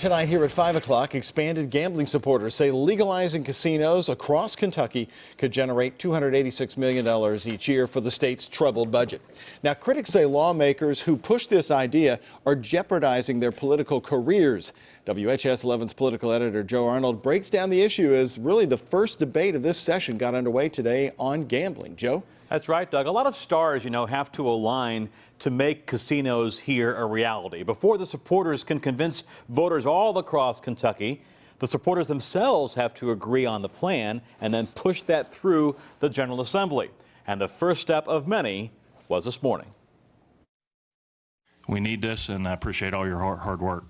tonight here at 5 o'clock, expanded gambling supporters say legalizing casinos across Kentucky could generate $286 million each year for the state's troubled budget. Now, critics say lawmakers who push this idea are jeopardizing their political careers. WHAS11's political editor Joe Arnold breaks down the issue as really the first debate of this session got underway today on gambling. Joe? That's right, Doug. A lot of stars, have to align to make casinos here a reality. Before the supporters can convince voters all across Kentucky, the supporters themselves have to agree on the plan and then push that through the General Assembly. And the first step of many was this morning. We need this, and I appreciate all your hard work.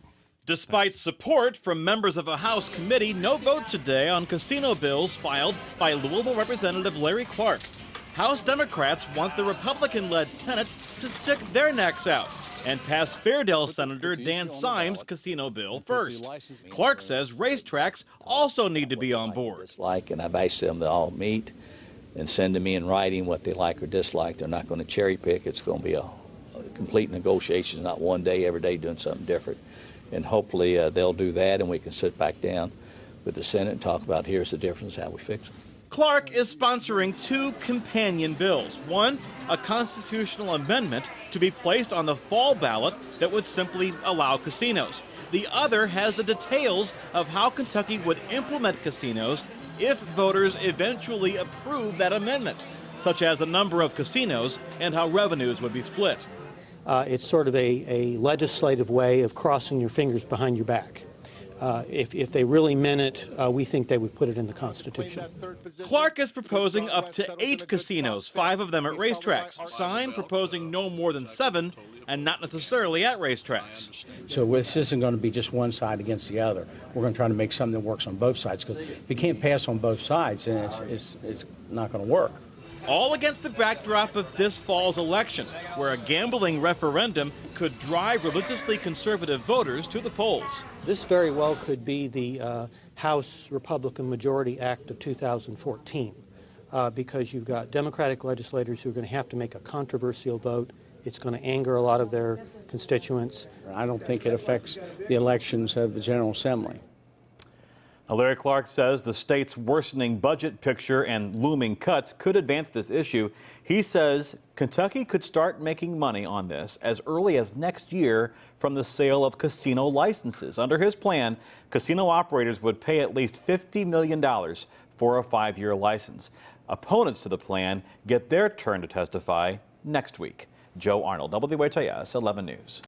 Despite support from members of a House committee, no vote today on casino bills filed by Louisville Representative Larry Clark. House Democrats want the Republican-led Senate to stick their necks out and pass Fairdale Senator Dan Symes' casino bill first. Clark says racetracks also need to be on board. And I've asked them to all meet and send to me in writing what they like or dislike. They're not going to cherry pick. It's going to be a complete negotiation, not one day, every day doing something different. And hopefully they'll do that, and we can sit back down with the Senate and talk about here's the difference, how we fix them. Clark is sponsoring two companion bills. One, a constitutional amendment to be placed on the fall ballot that would simply allow casinos. The other has the details of how Kentucky would implement casinos if voters eventually approve that amendment, such as the number of casinos and how revenues would be split. It's sort of a legislative way of crossing your fingers behind your back. If they really meant it, we think they would put it in the Constitution. Clark is proposing up to 8 casinos, 5 of them at racetracks. Syme proposing no more than 7, and not necessarily at racetracks. So this isn't going to be just one side against the other. We're going to try to make something that works on both sides, because if you can't pass on both sides, then it's not going to work. All against the backdrop of this fall's election, where a gambling referendum could drive religiously conservative voters to the polls. This very well could be the House Republican Majority Act of 2014, because you've got Democratic legislators who are going to have to make a controversial vote. It's going to anger a lot of their constituents. I don't think it affects the elections of the General Assembly. Now, Larry Clark says the state's worsening budget picture and looming cuts could advance this issue. He says Kentucky could start making money on this as early as next year from the sale of casino licenses. Under his plan, casino operators would pay at least $50 million for a 5-year license. Opponents to the plan get their turn to testify next week. Joe Arnold, WHAS 11 News.